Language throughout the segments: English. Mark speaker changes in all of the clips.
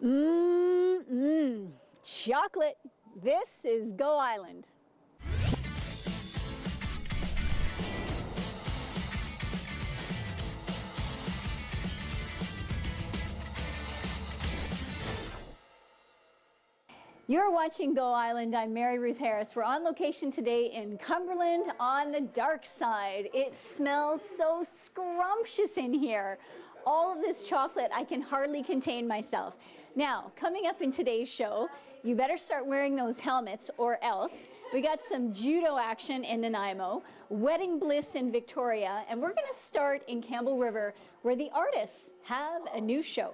Speaker 1: Mmm, chocolate. This is Go Island. You're watching Go Island. I'm Mary Ruth Harris. We're on location today in Cumberland on the dark side. It smells so scrumptious in here. All of this chocolate, I can hardly contain myself. Now, coming up in today's show, you better start wearing those helmets or else. We got some judo action in Nanaimo, wedding bliss in Victoria, and we're going to start in Campbell River where the artists have a new show.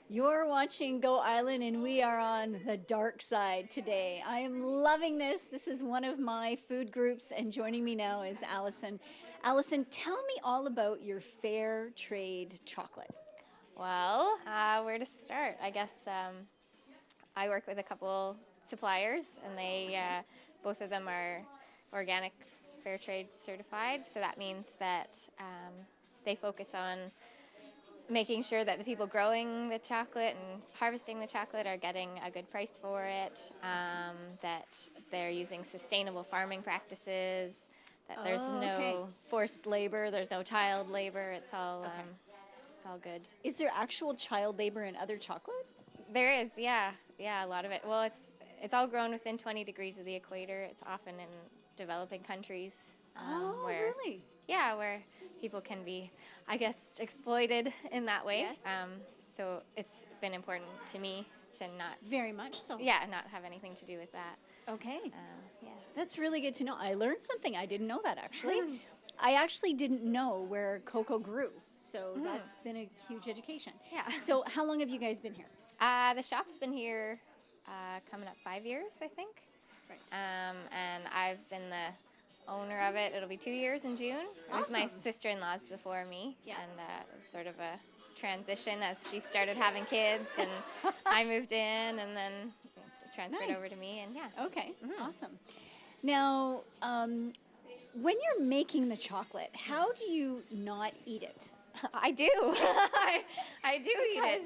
Speaker 1: You're watching Go Island and we are on the dark side today. I am loving this. This is one of my food groups and joining me now is Allison. Allison, tell me all about your fair trade chocolate.
Speaker 2: Well, where to start? I guess I work with a couple suppliers and they, both of them are organic fair trade certified. So that means that they focus on making sure that the people growing the chocolate and harvesting the chocolate are getting a good price for it, that they're using sustainable farming practices, that there's no forced labor, there's no child labor, it's all good.
Speaker 1: Is there actual child labor in other chocolate?
Speaker 2: There is, yeah, a lot of it. Well, it's all grown within 20 degrees of the equator. It's often in developing countries.
Speaker 1: Really?
Speaker 2: Yeah, where people can be, I guess, exploited in that way.
Speaker 1: Yes.
Speaker 2: So it's been important to me to not...
Speaker 1: Very much so.
Speaker 2: Yeah, not have anything to do with that.
Speaker 1: Okay.
Speaker 2: Yeah.
Speaker 1: That's really good to know. I learned something. I didn't know that, actually. I actually didn't know where cocoa grew, so that's been a huge education.
Speaker 2: Yeah.
Speaker 1: So how long have you guys been here?
Speaker 2: The shop's been here coming up 5 years, I think.
Speaker 1: Right.
Speaker 2: And I've been the owner of it. It'll be 2 years in June. It was my sister-in-law's before me, and it was sort of a transition as she started having kids, and I moved in, and then transferred over to me, and yeah.
Speaker 1: Okay, awesome. Now, when you're making the chocolate, how do you not eat it?
Speaker 2: I do. I do eat it.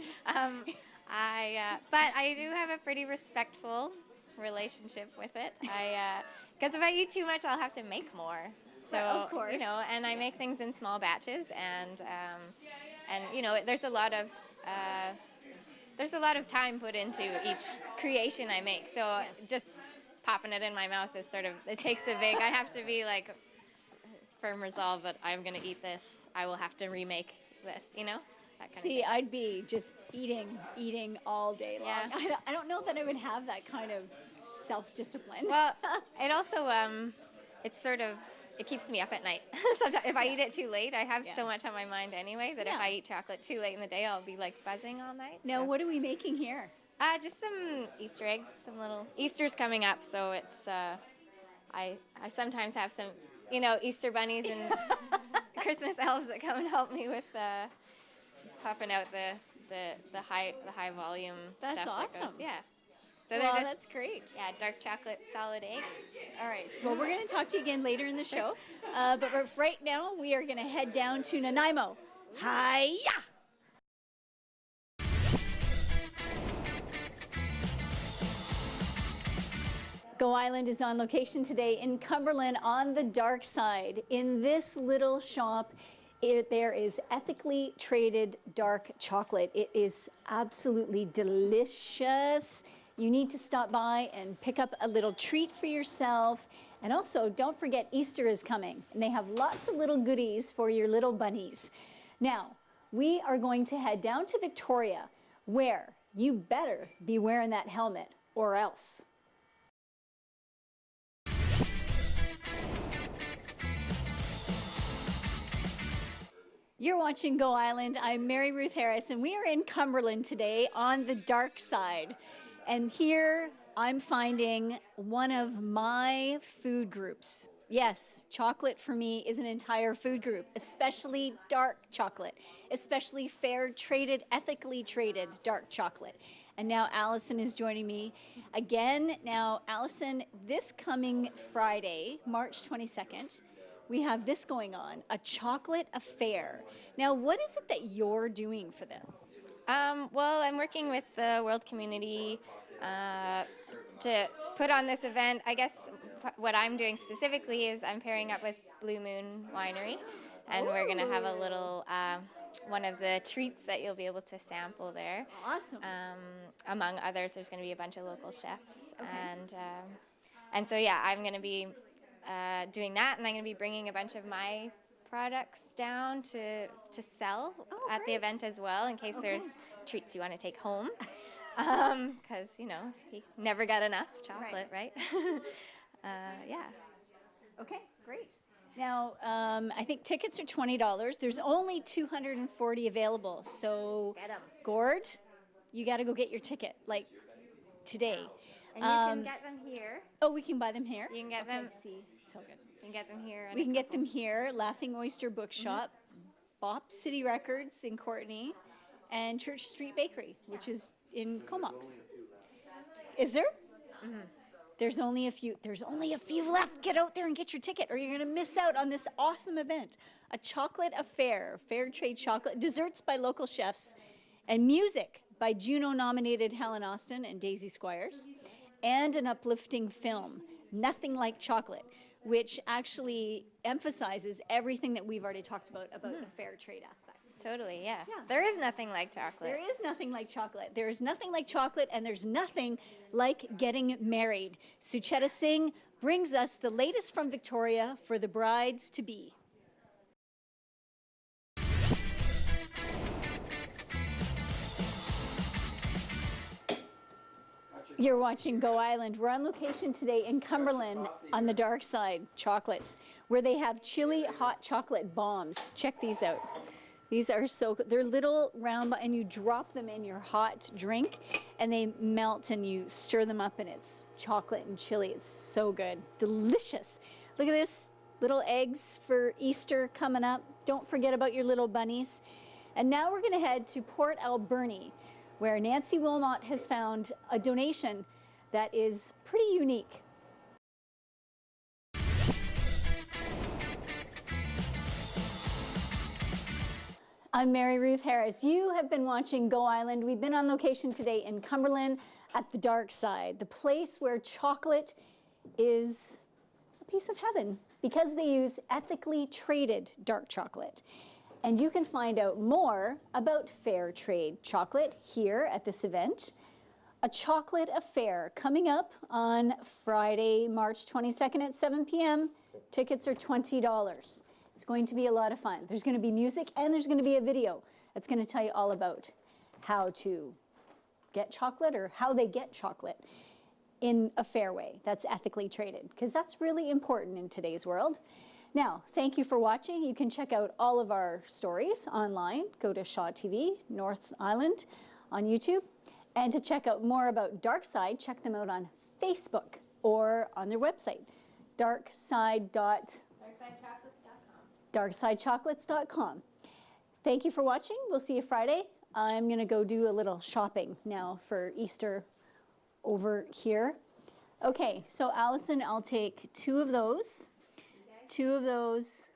Speaker 2: But I do have a pretty respectful relationship with it. Because if I eat too much, I'll have to make more. So,
Speaker 1: of course.
Speaker 2: you know, and I make things in small batches, and you know, there's a lot of time put into each creation I make. So just popping it in my mouth is sort of, it takes a big, I have to be like firm resolve that I'm going to eat this. I will have to remake this, you know? That kind of thing.
Speaker 1: I'd be just eating all day long.
Speaker 2: Yeah.
Speaker 1: I don't know that I would have that kind of self-discipline.
Speaker 2: Well, it also, it keeps me up at night. Sometimes if I eat it too late, I have so much on my mind anyway that if I eat chocolate too late in the day, I'll be like buzzing all night.
Speaker 1: Now, what are we making here?
Speaker 2: Just some Easter eggs, some little, Easter's coming up, so it's, I sometimes have some, you know, Easter bunnies and Christmas elves that come and help me with popping out the high volume stuff.
Speaker 1: That's awesome.
Speaker 2: That goes, yeah. So
Speaker 1: Well, that's great.
Speaker 2: Yeah, dark chocolate solid eggs.
Speaker 1: All right. Well, we're going to talk to you again later in the show. But right now, we are going to head down to Nanaimo. Hi-ya! Go Island is on location today in Cumberland on the dark side. In this little shop, there is ethically traded dark chocolate. It is absolutely delicious. You need to stop by and pick up a little treat for yourself. And also, don't forget Easter is coming, and they have lots of little goodies for your little bunnies. Now, we are going to head down to Victoria, where you better be wearing that helmet, or else. You're watching Go Island. I'm Mary Ruth Harris, and we are in Cumberland today on the dark side. And here I'm finding one of my food groups. Yes, chocolate for me is an entire food group, especially dark chocolate, especially fair traded, ethically traded dark chocolate. And now Allison is joining me again. Now, Allison, this coming Friday, March 22nd, we have this going on, a chocolate affair. Now, what is it that you're doing for this?
Speaker 2: Well, I'm working with the world community to put on this event. I guess what I'm doing specifically is I'm pairing up with Blue Moon Winery, and we're going to have a little one of the treats that you'll be able to sample there.
Speaker 1: Awesome.
Speaker 2: Among others, there's going to be a bunch of local chefs, and so yeah, I'm going to be doing that, and I'm going to be bringing a bunch of my products down to sell at the event as well, in case there's treats you want to take home, because you never got enough chocolate, right? Yeah.
Speaker 1: Okay, great. Now, I think tickets are $20. There's only 240 available, so
Speaker 2: Get 'em.
Speaker 1: Gord, you got to go get your ticket, like today.
Speaker 2: And you can get them here.
Speaker 1: Oh, we can buy them here?
Speaker 2: You can get them.
Speaker 1: See, so good.
Speaker 2: You can get them here.
Speaker 1: We can get them here, Laughing Oyster Bookshop, Bop City Records in Courtenay, and Church Street Bakery, which is in Comox. Is there? There's only a few left. Get out there and get your ticket, or you're going to miss out on this awesome event. A chocolate affair, fair trade chocolate, desserts by local chefs, and music by Juno-nominated Helen Austin and Daisy Squires, and an uplifting film, Nothing Like Chocolate, which actually emphasizes everything that we've already talked about the fair trade aspect.
Speaker 2: Totally, yeah. There is nothing like chocolate.
Speaker 1: There is nothing like chocolate. There is nothing like chocolate, and there's nothing like getting married. Sucheta Singh brings us the latest from Victoria for the brides-to-be. You're watching Go Island. We're on location today in Cumberland on the dark side, chocolates, where they have chili hot chocolate bombs. Check these out. These are so good. They're little round, and you drop them in your hot drink, and they melt, and you stir them up, and it's chocolate and chili. It's so good. Delicious. Look at this. Little eggs for Easter coming up. Don't forget about your little bunnies. And now we're going to head to Port Alberni, where Nancy Wilmot has found a donation that is pretty unique. I'm Mary Ruth Harris. You have been watching Go Island. We've been on location today in Cumberland at the dark side, the place where chocolate is a piece of heaven because they use ethically traded dark chocolate. And you can find out more about fair trade chocolate here at this event. A chocolate affair coming up on Friday, March 22nd at 7 p.m. Tickets are $20. It's going to be a lot of fun. There's going to be music, and there's going to be a video that's going to tell you all about how to get chocolate, or how they get chocolate in a fair way that's ethically traded, because that's really important in today's world. Now, thank you for watching. You can check out all of our stories online. Go to Shaw TV, North Island on YouTube. And to check out more about Darkside, check them out on Facebook or on their website, darksidechocolates.com. Thank you for watching. We'll see you Friday. I'm going to go do a little shopping now for Easter over here. Okay, so Allison, I'll take two of those. Two of those.